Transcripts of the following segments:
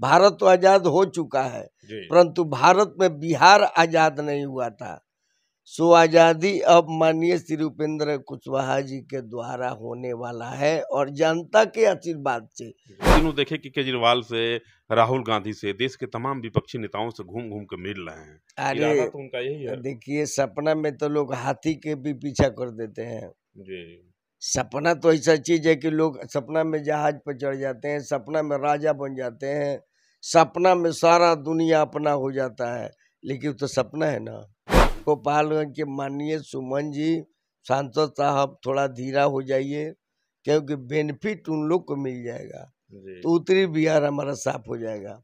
भारत तो आजाद हो चुका है, परंतु भारत में बिहार आजाद नहीं हुआ था। सो आजादी अब माननीय श्री उपेंद्र कुशवाहा जी के द्वारा होने वाला है और जनता के आशीर्वाद से। तीनों देखे कि केजरीवाल से, राहुल गांधी से, देश के तमाम विपक्षी नेताओं से घूम घूम के मिल रहे हैं। अरे तो उनका यही है। देखिए, सपना में तो लोग हाथी के भी पीछा कर देते हैं जी। सपना तो ऐसा चीज है कि लोग सपना में जहाज पर चढ़ जाते हैं, सपना में राजा बन जाते हैं, सपना में सारा दुनिया अपना हो जाता है, लेकिन वो तो सपना है ना। गोपालगंज के माननीय सुमन जी सांसद साहब, थोड़ा धीरा हो जाइए, क्योंकि बेनिफिट उन लोग को मिल जाएगा तो उत्तरी बिहार हमारा साफ हो जाएगा।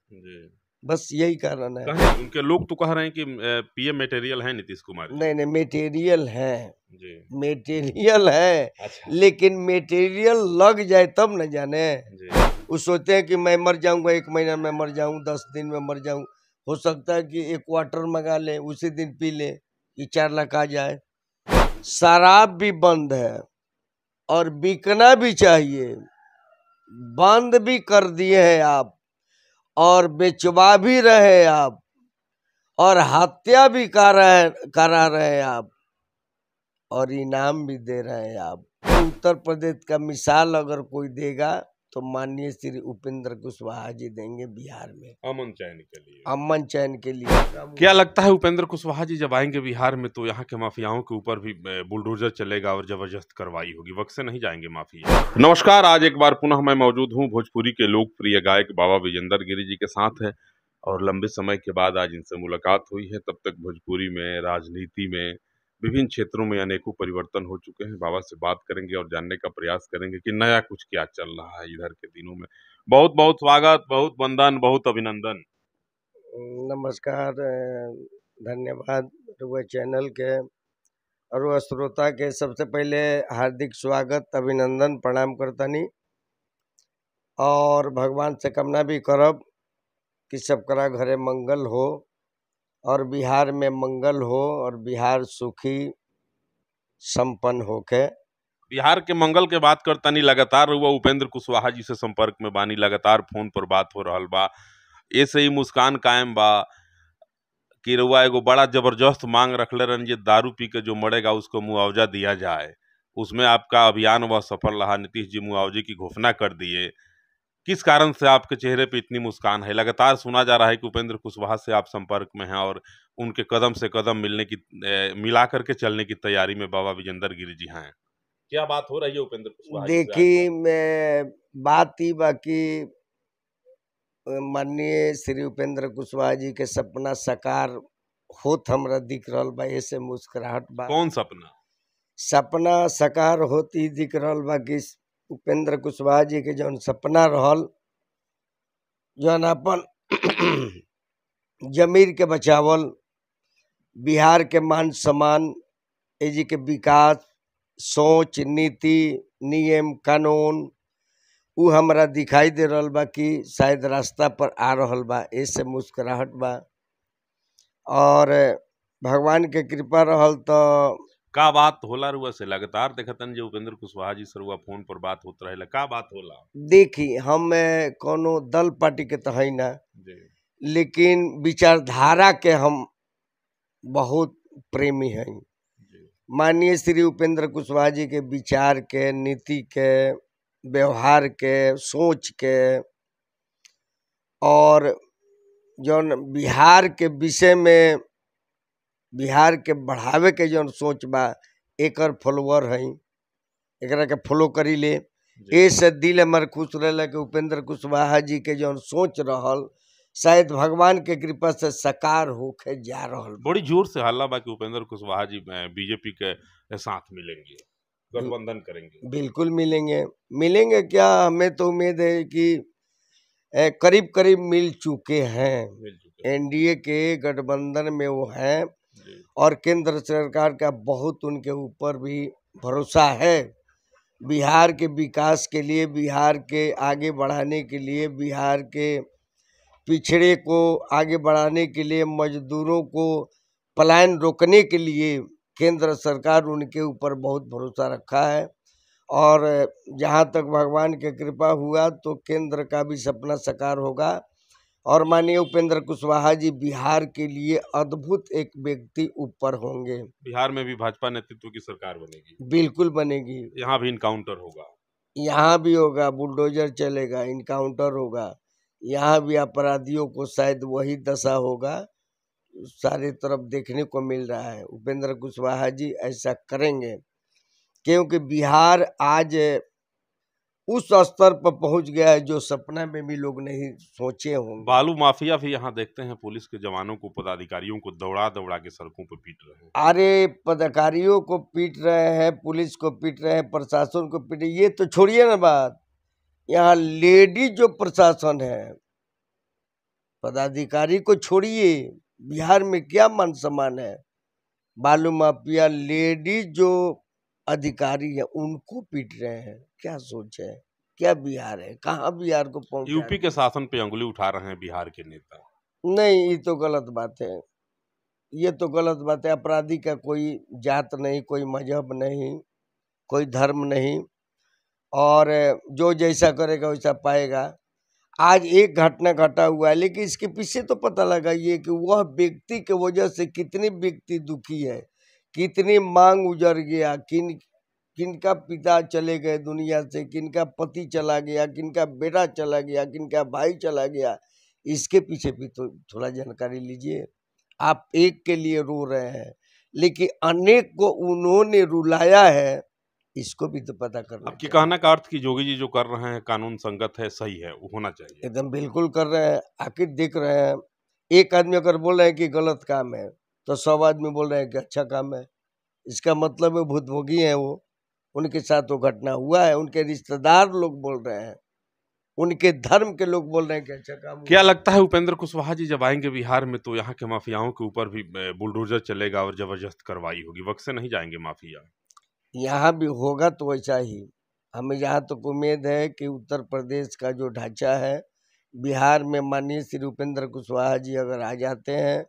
बस यही कारण है। उनके लोग तो कह रहे हैं कि पीएम मटेरियल है नीतीश कुमार। नहीं, मटेरियल है, मटेरियल है। अच्छा। लेकिन मटेरियल लग जाए तब न जाने। वो सोचते हैं कि मैं मर जाऊंगा, 1 महीना में मर जाऊं, 10 दिन में मर जाऊं। हो सकता है कि एक क्वार्टर मंगा ले, उसी दिन पी ले कि 4 लाख आ जाए। शराब भी बंद है और बिकना भी चाहिए, बंद भी कर दिए हैं आप, और बेचवा भी रहे आप, और हत्या भी करा रहे हैं आप, और इनाम भी दे रहे हैं आप। उत्तर प्रदेश का मिसाल अगर कोई देगा तो माननीय श्री उपेंद्र कुशवाहा जी देंगे बिहार में, अमन चैन के लिए। अमन चैन के लिए। क्या लगता है उपेंद्र कुशवाहा जी जब आएंगे बिहार में तो यहाँ के माफियाओं के ऊपर भी बुलडोजर चलेगा और जबरदस्त कार्रवाई होगी, वक्त से नहीं जाएंगे माफिया। नमस्कार, आज एक बार पुनः मैं मौजूद हूँ भोजपुरी के लोकप्रिय गायक बाबा विजेंद्र गिरी जी के साथ है, और लंबे समय के बाद आज इनसे मुलाकात हुई है। तब तक भोजपुरी में, राजनीति में, विभिन्न क्षेत्रों में अनेकों परिवर्तन हो चुके हैं। बाबा से बात करेंगे और जानने का प्रयास करेंगे कि नया कुछ क्या चल रहा है इधर के दिनों में। बहुत बहुत स्वागत, बहुत वंदन, बहुत अभिनंदन। नमस्कार, धन्यवाद रुआ चैनल के और श्रोता के। सबसे पहले हार्दिक स्वागत, अभिनंदन, प्रणाम करतनी, और भगवान से कामना भी करब कि सबकरा घरे मंगल हो और बिहार में मंगल हो और बिहार सुखी संपन्न होके। बिहार के मंगल के बात करतनी, लगातार रुआ उपेंद्र कुशवाहा जी से संपर्क में बानी, लगातार फोन पर बात हो रहा बा, ऐसे ही मुस्कान कायम बा कि रुआ एगो बड़ा जबरदस्त मांग रखले रहन जे दारू पी के जो मरेगा उसको मुआवजा दिया जाए। उसमें आपका अभियान वह सफल रहा, नीतीश जी मुआवजे की घोषणा कर दिए। किस कारण से आपके चेहरे पे इतनी मुस्कान है? लगातार सुना जा रहा है कि उपेंद्र कुशवाहा से आप संपर्क में हैं और उनके कदम से कदम मिला करके चलने की तैयारी में बाबा विजेंद्र गिरी जी हैं। क्या बात हो रही है उपेंद्र कुशवाहा जी से? देखिए, मैं बात ही बाकी माननीय श्री उपेंद्र कुशवाहा जी के सपना साकार होत हमरा दिख रहल बा, ऐसे मुस्कुराहट बा। कौन सपना? सपना साकार होती दिख रहल बा कि उपेंद्र कुशवाहा जी के जौन सपना रहल, जौन अपन जमीर के बचावल, बिहार के मान सम्मान, एजी के विकास, सोच, नीति, नियम, कानून, उ हमरा दिखाई दे रहल बा कि शायद रास्ता पर आ रहल बा, ऐसे मुस्कुराहट बा। और भगवान के कृपा रहल तो का बात होला रुआ से? लगातार देखतन जो उपेंद्र कुशवाहा जी से रुआ फोन पर बात होत रहेला, का बात होला? देखी, हम कोनो दल पार्टी के तो है ना, लेकिन विचारधारा के हम बहुत प्रेमी हैं। माननीय श्री उपेंद्र कुशवाहा जी के विचार के, नीति के, व्यवहार के, सोच के, और जौन बिहार के विषय में, बिहार के बढ़ावे के जौन सोच बा, एकर फॉलोअर हैं, एकरा के फॉलो करी ले। ऐसे दिल हमार खुश रहेला कि उपेंद्र कुशवाहा जी के जौन सोच रहल शायद भगवान के कृपा से साकार होके जा रहल। बड़ी जोर से हल्ला बा कि उपेंद्र कुशवाहा जी बीजेपी के साथ मिलेंगे, गठबंधन करेंगे। बिल्कुल मिलेंगे क्या, हमें तो उम्मीद है कि करीब करीब मिल चुके हैं। एनडीए के गठबंधन में वो हैं और केंद्र सरकार का बहुत उनके ऊपर भी भरोसा है। बिहार के विकास के लिए, बिहार के आगे बढ़ाने के लिए, बिहार के पिछड़े को आगे बढ़ाने के लिए, मजदूरों को पलायन रोकने के लिए केंद्र सरकार उनके ऊपर बहुत भरोसा रखा है। और जहाँ तक भगवान की कृपा हुआ तो केंद्र का भी सपना साकार होगा और माननीय उपेंद्र कुशवाहा जी बिहार के लिए अद्भुत एक व्यक्ति ऊपर होंगे। बिहार में भी भाजपा नेतृत्व की सरकार बनेगी, बिल्कुल बनेगी। यहाँ भी इनकाउंटर होगा, यहाँ भी होगा, बुलडोजर चलेगा, इनकाउंटर होगा, यहाँ भी अपराधियों को शायद वही दशा होगा, सारे तरफ देखने को मिल रहा है। उपेंद्र कुशवाहा जी ऐसा करेंगे क्योंकि बिहार आज उस स्तर पर पहुंच गया है जो सपना में भी लोग नहीं सोचे होंगे। बालू माफिया भी यहाँ देखते हैं पुलिस के जवानों को, पदाधिकारियों को दौड़ा दौड़ा के सड़कों पर पीट रहे हैं। अरे पदाधिकारियों को पीट रहे हैं, पुलिस को पीट रहे हैं, प्रशासन को पीट, ये तो छोड़िए ना बात, यहाँ लेडीज जो प्रशासन है, पदाधिकारी को छोड़िए, बिहार में क्या मान सम्मान है। बालू माफिया लेडीज जो अधिकारी है उनको पीट रहे हैं, क्या सोच है, क्या बिहार है, कहाँ बिहार को पहुंचा। यूपी के शासन पे अंगुली उठा रहे हैं बिहार के नेता। नहीं, ये तो गलत बात है, ये तो गलत बात है। अपराधी का कोई जात नहीं, कोई मजहब नहीं, कोई धर्म नहीं, और जो जैसा करेगा वैसा पाएगा। आज एक घटना घटा हुआ है, लेकिन इसके पीछे तो पता लगा ये कि वह व्यक्ति के वजह से कितने व्यक्ति दुखी है, कितनी मांग उजड़ गया, किनका पिता चले गए दुनिया से, किनका पति चला गया, किनका बेटा चला गया, किनका भाई चला गया। इसके पीछे भी तो थोड़ा जानकारी लीजिए। आप एक के लिए रो रहे हैं, लेकिन अनेक को उन्होंने रुलाया है, इसको भी तो पता करना। आपकी कहना का अर्थ कि जोगी जी जो कर रहे हैं कानून संगत है, सही है, वो होना चाहिए। एकदम बिल्कुल कर रहे हैं। आखिर देख रहे हैं, एक आदमी अगर बोल रहे हैं कि गलत काम है तो 100 आदमी बोल रहे हैं कि अच्छा काम है। इसका मतलब वो भुक्तभोगी है, वो उनके साथ वो घटना हुआ है, उनके रिश्तेदार लोग बोल रहे हैं, उनके धर्म के लोग बोल रहे हैं कि अच्छा काम। क्या लगता है उपेंद्र कुशवाहा जी जब आएंगे बिहार में तो यहाँ के माफियाओं के ऊपर भी बुलडोजर चलेगा और जबरदस्त कार्रवाई होगी, वक्त से नहीं जाएंगे माफिया? यहाँ भी होगा तो वैसा ही। हमें यहाँ तक उम्मीद है कि उत्तर प्रदेश का जो ढांचा है, बिहार में माननीय श्री उपेंद्र कुशवाहा जी अगर आ जाते हैं,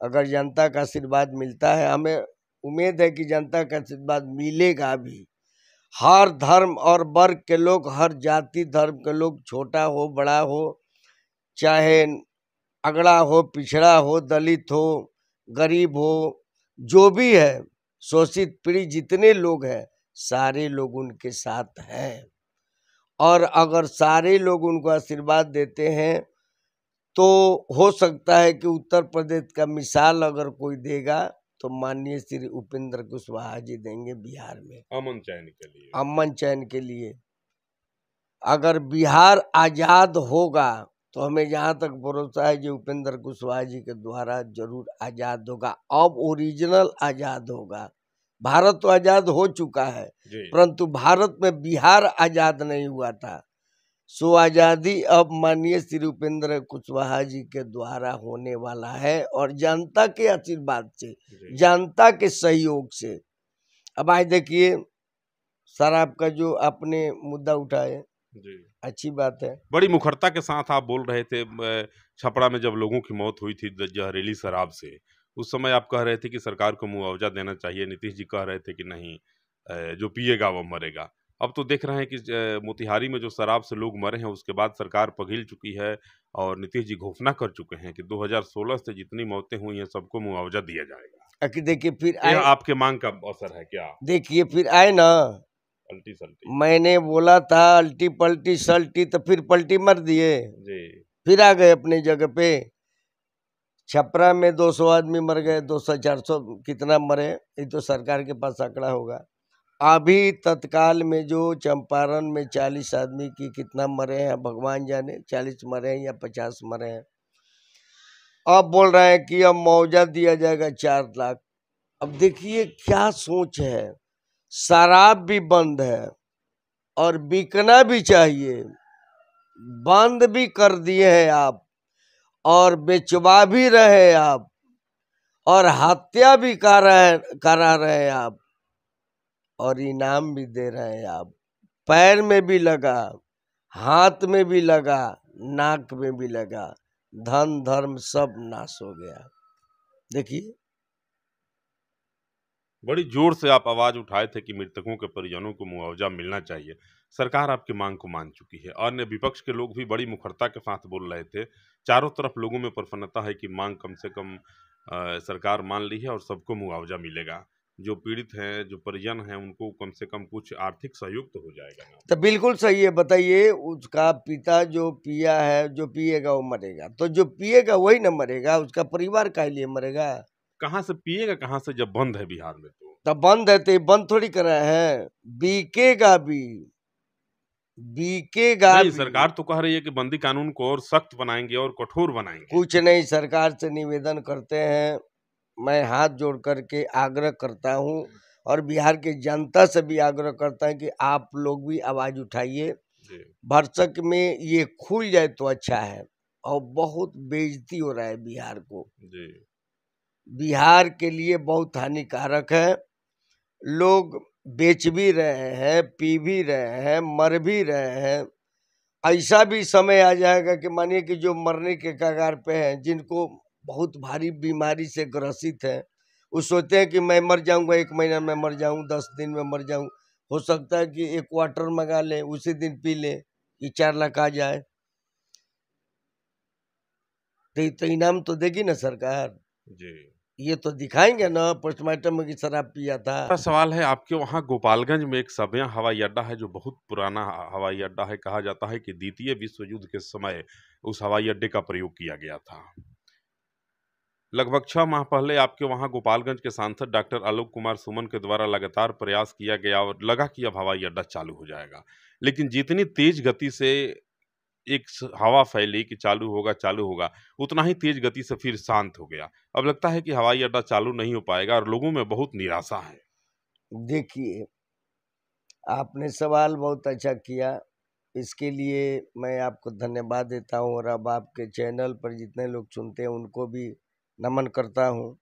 अगर जनता का आशीर्वाद मिलता है, हमें उम्मीद है कि जनता का आशीर्वाद मिलेगा भी। हर धर्म और वर्ग के लोग, हर जाति धर्म के लोग, छोटा हो बड़ा हो, चाहे अगड़ा हो पिछड़ा हो, दलित हो गरीब हो, जो भी है, शोषित पीड़ित जितने लोग हैं, सारे लोग उनके साथ हैं। और अगर सारे लोग उनको आशीर्वाद देते हैं तो हो सकता है कि उत्तर प्रदेश का मिसाल अगर कोई देगा तो माननीय श्री उपेंद्र कुशवाहा जी देंगे बिहार में, अमन चैन के लिए। अमन चैन के लिए। अगर बिहार आजाद होगा तो हमें जहाँ तक भरोसा है जो उपेंद्र कुशवाहा जी के द्वारा जरूर आजाद होगा। अब ओरिजिनल आजाद होगा। भारत तो आजाद हो चुका है, परंतु भारत में बिहार आजाद नहीं हुआ था। सो आजादी अब माननीय श्री उपेंद्र कुशवाहा जी के द्वारा होने वाला है, और जनता के आशीर्वाद से, जनता के सहयोग से। अब आज देखिए, शराब का जो आपने मुद्दा उठाए, अच्छी बात है। बड़ी मुखरता के साथ आप बोल रहे थे, छपरा में जब लोगों की मौत हुई थी जहरीली शराब से, उस समय आप कह रहे थे कि सरकार को मुआवजा देना चाहिए। नीतीश जी कह रहे थे कि नहीं, जो पिएगा वो मरेगा। अब तो देख रहे हैं कि मोतिहारी में जो शराब से लोग मरे हैं उसके बाद सरकार पघिल चुकी है और नीतीश जी घोषणा कर चुके हैं कि 2016 से जितनी मौतें हुई हैं सबको मुआवजा दिया जाएगा। देखिए फिर आपके मांग का अवसर है क्या? देखिए फिर आए ना, पलटी सल्टी। मैंने बोला था अल्टी पलटी सल्टी, तो फिर पलटी मर दिए जी, फिर आ गए अपनी जगह पे। छपरा में 200 आदमी मर गए, 200-400 कितना मरे, ये तो सरकार के पास आंकड़ा होगा। अभी तत्काल में जो चंपारण में 40 आदमी की कितना मरे हैं भगवान जाने, 40 मरे हैं या 50 मरे हैं। अब बोल रहे हैं कि अब मुआवजा दिया जाएगा 4 लाख। अब देखिए क्या सोच है। शराब भी बंद है और बिकना भी चाहिए, बंद भी कर दिए हैं आप, और बेचवा भी रहे आप, और हत्या भी करा रहे आप, और इनाम भी दे रहे हैं आप। पैर में भी लगा, हाथ में भी लगा, नाक में भी लगा, धन धर्म सब नाश हो गया। देखिए, बड़ी जोर से आप आवाज उठाए थे कि मृतकों के परिजनों को मुआवजा मिलना चाहिए। सरकार आपकी मांग को मान चुकी है। अन्य विपक्ष के लोग भी बड़ी मुखरता के साथ बोल रहे थे। चारों तरफ लोगों में प्रसन्नता है कि मांग कम से कम सरकार मान ली है और सबको मुआवजा मिलेगा। जो पीड़ित हैं, जो परिजन हैं, उनको कम से कम कुछ आर्थिक सहयोग तो हो जाएगा ना। तो बिल्कुल सही है। बताइए, उसका पिता जो पिया है, जो पिएगा वो मरेगा, तो जो पिएगा वही ना मरेगा, उसका परिवार काहे लिए मरेगा? कहाँ से पिएगा, कहाँ से, जब बंद है बिहार में तो। तब बंद है तो ये बंद थोड़ी कर रहे हैं, बिकेगा भी, बिकेगा नहीं, भी। सरकार तो कह रही है कि बंदी कानून को और सख्त बनाएंगे और कठोर बनाएंगे। कुछ नहीं, सरकार से निवेदन करते हैं, मैं हाथ जोड़ करके आग्रह करता हूँ और बिहार की जनता से भी आग्रह करता है कि आप लोग भी आवाज उठाइए। भरसक में ये खुल जाए तो अच्छा है, और बहुत बेइज्जती हो रहा है बिहार को जी। बिहार के लिए बहुत हानिकारक है। लोग बेच भी रहे हैं, पी भी रहे हैं, मर भी रहे हैं। ऐसा भी समय आ जाएगा कि मानिए कि जो मरने के कगार पे हैं, जिनको बहुत भारी बीमारी से ग्रसित है, वो सोचते हैं कि मैं मर जाऊंगा, 1 महीना में मर जाऊं, 10 दिन में मर जाऊं। हो सकता है कि एक क्वार्टर मंगा ले, उसी दिन पी ले कि 4 लाख आ जाए। तो इनाम तो देगी ना सरकार। जी। ये तो दिखाएंगे ना पोस्टमार्टम में कि शराब पिया था। मेरा सवाल है, आपके वहाँ गोपालगंज में एक सबिया हवाई अड्डा है जो बहुत पुराना हवाई अड्डा है। कहा जाता है कि द्वितीय विश्व युद्ध के समय उस हवाई अड्डे का प्रयोग किया गया था। लगभग 6 माह पहले आपके वहाँ गोपालगंज के सांसद डॉक्टर आलोक कुमार सुमन के द्वारा लगातार प्रयास किया गया और लगा कि अब हवाई अड्डा चालू हो जाएगा। लेकिन जितनी तेज गति से एक हवा फैली कि चालू होगा, उतना ही तेज गति से फिर शांत हो गया। अब लगता है कि हवाई अड्डा चालू नहीं हो पाएगा और लोगों में बहुत निराशा है। देखिए, आपने सवाल बहुत अच्छा किया, इसके लिए मैं आपको धन्यवाद देता हूँ, और अब आपके चैनल पर जितने लोग सुनते हैं उनको भी नमन करता हूँ।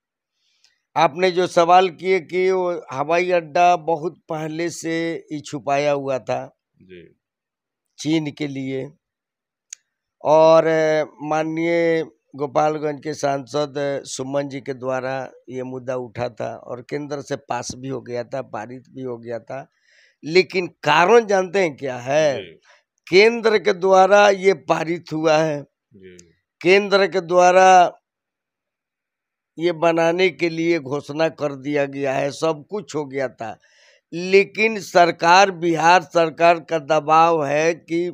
आपने जो सवाल किए कि वो हवाई अड्डा बहुत पहले से ही छुपाया हुआ था जी। चीन के लिए, और माननीय गोपालगंज के सांसद सुमन जी के द्वारा ये मुद्दा उठा था और केंद्र से पास भी हो गया था, पारित भी हो गया था। लेकिन कारण जानते हैं क्या है? जी। केंद्र के द्वारा ये पारित हुआ है, जी। केंद्र के द्वारा ये बनाने के लिए घोषणा कर दिया गया है, सब कुछ हो गया था। लेकिन सरकार, बिहार सरकार का दबाव है कि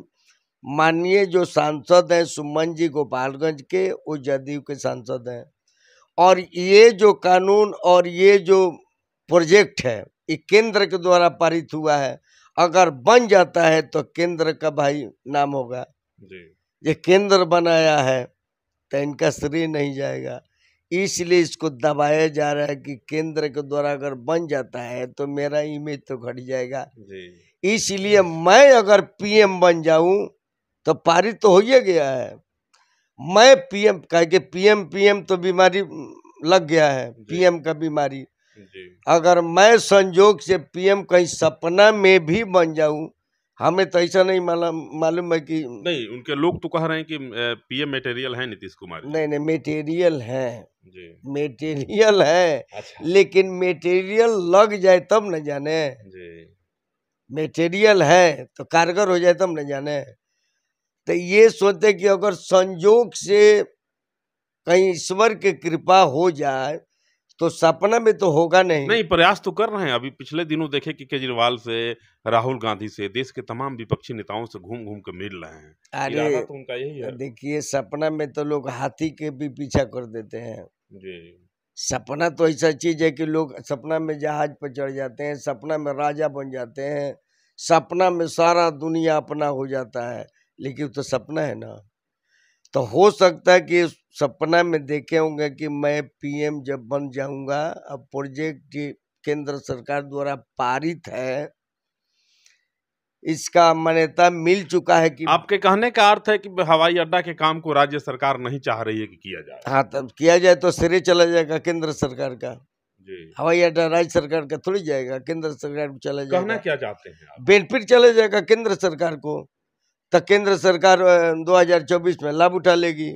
माननीय जो सांसद हैं सुमन जी गोपालगंज के, वो जदयू के सांसद हैं, और ये जो कानून और ये जो प्रोजेक्ट है ये केंद्र के द्वारा पारित हुआ है। अगर बन जाता है तो केंद्र का भाई नाम होगा। जी। ये केंद्र बनाया है तो इनका श्रेय नहीं जाएगा, इसलिए इसको दबाया जा रहा है कि केंद्र के द्वारा अगर बन जाता है तो मेरा इमेज तो घट जाएगा। इसलिए मैं अगर पीएम बन जाऊं तो पारित तो हो ही गया है। मैं पीएम कह के पीएम तो बीमारी लग गया है, पीएम का बीमारी। अगर मैं संजोग से पीएम कहीं सपना में भी बन जाऊं, हमें तो ऐसा नहीं मालूम है कि नहीं, उनके लोग तो कह रहे हैं कि पीएम मटेरियल है नीतीश कुमार जी। नहीं, मटेरियल है जी। मटेरियल है। अच्छा। लेकिन मटेरियल लग जाए तब न जाने। जी। मटेरियल है तो कारगर हो जाए तब न जाने। तो ये सोचते कि अगर संजोग से कहीं ईश्वर की कृपा हो जाए तो सपना में तो होगा नहीं। नहीं, प्रयास तो कर रहे हैं। अभी पिछले दिनों देखे कि केजरीवाल से, राहुल गांधी से, देश के तमाम विपक्षी नेताओं से घूम घूम कर मिल रहे हैं। अरे इरादा तो उनका यही है। देखिए, सपना में तो लोग हाथी के भी पीछा कर देते हैं। जी। सपना तो ऐसा चीज है कि लोग सपना में जहाज पर चढ़ जाते हैं, सपना में राजा बन जाते हैं, सपना में सारा दुनिया अपना हो जाता है। लेकिन तो सपना है ना। तो हो सकता है कि सपना में देखे होंगे कि मैं पीएम जब बन जाऊंगा, अब प्रोजेक्ट केंद्र सरकार द्वारा पारित है, इसका मान्यता मिल चुका है कि आपके कहने का अर्थ है कि हवाई अड्डा के काम को राज्य सरकार नहीं चाह रही है कि किया जाए। हाँ, तब किया जाए तो श्रेय चला जाएगा केंद्र सरकार का। जी। हवाई अड्डा राज्य सरकार का थोड़ी जाएगा, केंद्र सरकार को चला जाएगा। कहना क्या चाहते हैं आप? बेनिफिट चला जाएगा केंद्र सरकार को, तो केंद्र सरकार 2024 में लाभ उठा लेगी।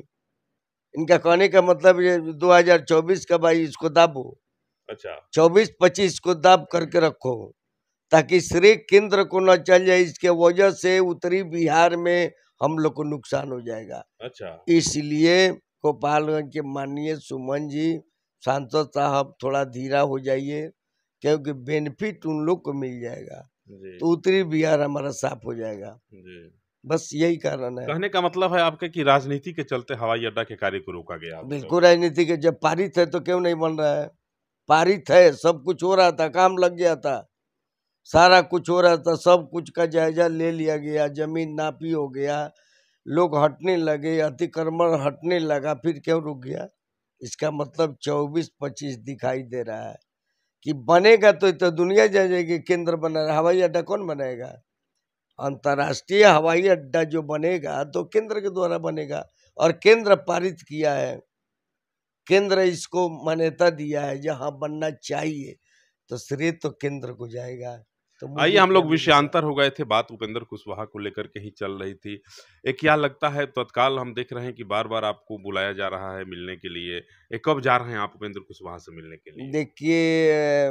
इनका कहने का मतलब ये 2024 का भाई इसको दाबो। अच्छा। 24-25 को दाब करके रखो, ताकि श्रेय केंद्र को न चल जाए, इसके वजह से उत्तरी बिहार में हम लोग को नुकसान हो जाएगा। अच्छा, इसलिए गोपालगंज के माननीय सुमन जी सांसद साहब थोड़ा धीरा हो जाइए, क्योंकि बेनिफिट उन लोग को मिल जाएगा तो उत्तरी बिहार हमारा साफ हो जाएगा। बस यही कारण है। कहने का मतलब है आपके कि राजनीति के चलते हवाई अड्डा के कार्य को रोका गया। बिल्कुल राजनीति के, जब पारित है तो क्यों नहीं बन रहा है? पारित है, सब कुछ हो रहा था, काम लग गया था, सारा कुछ हो रहा था, सब कुछ का जायजा ले लिया गया, जमीन नापी हो गया, लोग हटने लगे, अतिक्रमण हटने लगा, फिर क्यों रुक गया? इसका मतलब 24-25 दिखाई दे रहा है कि बनेगा तो दुनिया जाएगी। केंद्र बना रहा, हवाई अड्डा कौन बनाएगा? अंतर्राष्ट्रीय हवाई अड्डा जो बनेगा तो केंद्र के द्वारा बनेगा, और केंद्र पारित किया है, केंद्र इसको मान्यता दिया है, जहां बनना चाहिए तो श्रेय तो केंद्र को जाएगा। तो आइए हम लोग विषयांतर हो गए थे, बात उपेंद्र कुशवाहा को लेकर के ही चल रही थी। क्या लगता है तत्काल हम देख रहे हैं कि बार बार आपको बुलाया जा रहा है मिलने के लिए, कब जा रहे हैं आप उपेंद्र कुशवाहा से मिलने के लिए? देखिए,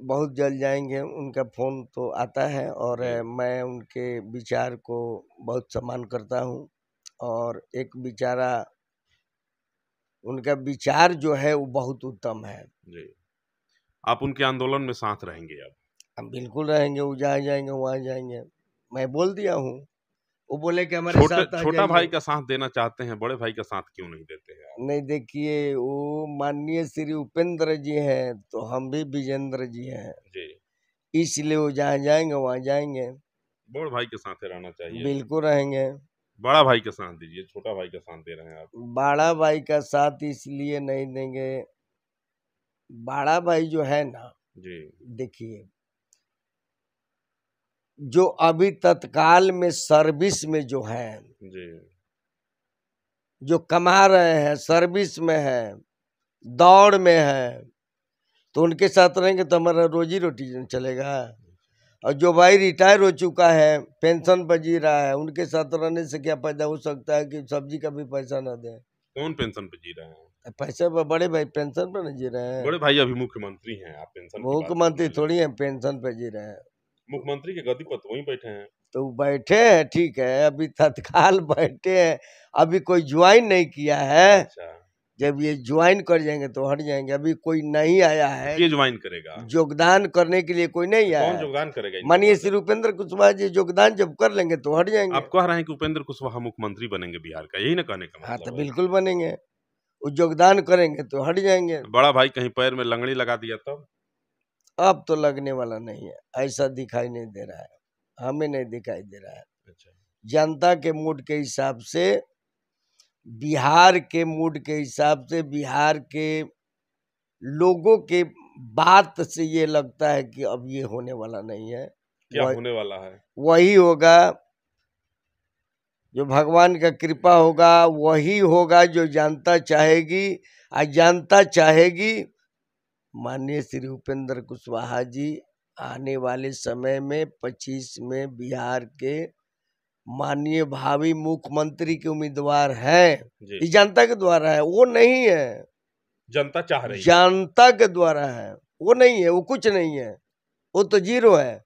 बहुत जल्द जाएंगे, उनका फोन तो आता है और मैं उनके विचार को बहुत सम्मान करता हूं, और एक विचारा उनका विचार जो है वो बहुत उत्तम है जी। आप उनके आंदोलन में साथ रहेंगे? अब हम बिल्कुल रहेंगे, वो जहाँ जाएंगे वहाँ जाएंगे। मैं बोल दिया हूँ, वो बोले कि हमारे साथ छोटा भाई का साथ देना चाहते हैं, बड़े भाई का साथ क्यों नहीं देते हैं आप? नहीं, देखिए, वो माननीय श्री उपेंद्र जी हैं तो हम भी विजेंद्र जी हैं जी, इसलिए वो जहाँ जाएंगे वहाँ जाएंगे। बड़े भाई के साथ रहना चाहिए। बिल्कुल रहेंगे। बड़ा भाई का साथ दीजिए, छोटा भाई का साथ दे रहे हैं आप। बड़ा भाई का साथ इसलिए नहीं देंगे, बड़ा भाई जो है ना जी, देखिए, जो अभी तत्काल में सर्विस में जो है, जी, जो कमा रहे हैं, सर्विस में है, दौड़ में है, तो उनके साथ रहेंगे तो हमारा रोजी रोटी चलेगा। और जो भाई रिटायर हो चुका है, पेंशन पर जी रहा है, उनके साथ रहने से क्या फायदा हो सकता है कि सब्जी का भी पैसा ना दे। कौन पेंशन पे जी रहे हैं? पैसे पर बड़े भाई पेंशन पर नहीं जी रहे हैं। बड़े भाई अभी मुख्यमंत्री हैं, आप पेंशन की बात मुख्यमंत्री कर रहे थोड़ी है, पेंशन पे जी रहे हैं। मुख्यमंत्री के गद्दी पर तो वहीं बैठे हैं। तो बैठे हैं, ठीक है, अभी तत्काल बैठे हैं, अभी कोई ज्वाइन नहीं किया है। अच्छा, जब ये ज्वाइन कर जाएंगे तो हट जाएंगे। अभी कोई नहीं आया है, ये ज्वाइन करेगा, योगदान करने के लिए कोई नहीं आया। कौन योगदान करेगा? मानिए श्री उपेंद्र कुशवाहा जी योगदान जब कर लेंगे तो हट जाएंगे। आप कह रहे हैं कि उपेंद्र कुशवाहा मुख्यमंत्री बनेंगे बिहार का, यही ना कहने का हाँ, मतलब तो है? बिल्कुल बनेंगे, वो योगदान करेंगे तो हट जाएंगे। बड़ा भाई कहीं पैर में लंगड़ी लगा दिया तब? अब तो लगने वाला नहीं है, ऐसा दिखाई नहीं दे रहा है, हमें नहीं दिखाई दे रहा है। अच्छा, जनता के मूड के हिसाब से, बिहार के मूड के हिसाब से, बिहार के लोगों के बात से ये लगता है कि अब ये होने वाला नहीं है। क्या होने वाला है? वही होगा जो भगवान का कृपा होगा, वही होगा जो जनता चाहेगी। और जनता चाहेगी माननीय श्री उपेंद्र कुशवाहा जी आने वाले समय में 25 में बिहार के माननीय भावी मुख्यमंत्री के उम्मीदवार हैं। ये जनता के द्वारा है, वो नहीं है। जनता चाह रही है, जनता के द्वारा है, वो नहीं है, वो कुछ नहीं है, वो तो जीरो है,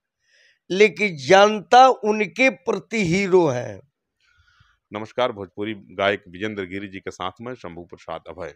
लेकिन जनता उनके प्रति हीरो है। नमस्कार, भोजपुरी गायक विजेंद्र गिरी जी के साथ में शंभू प्रसाद अभय।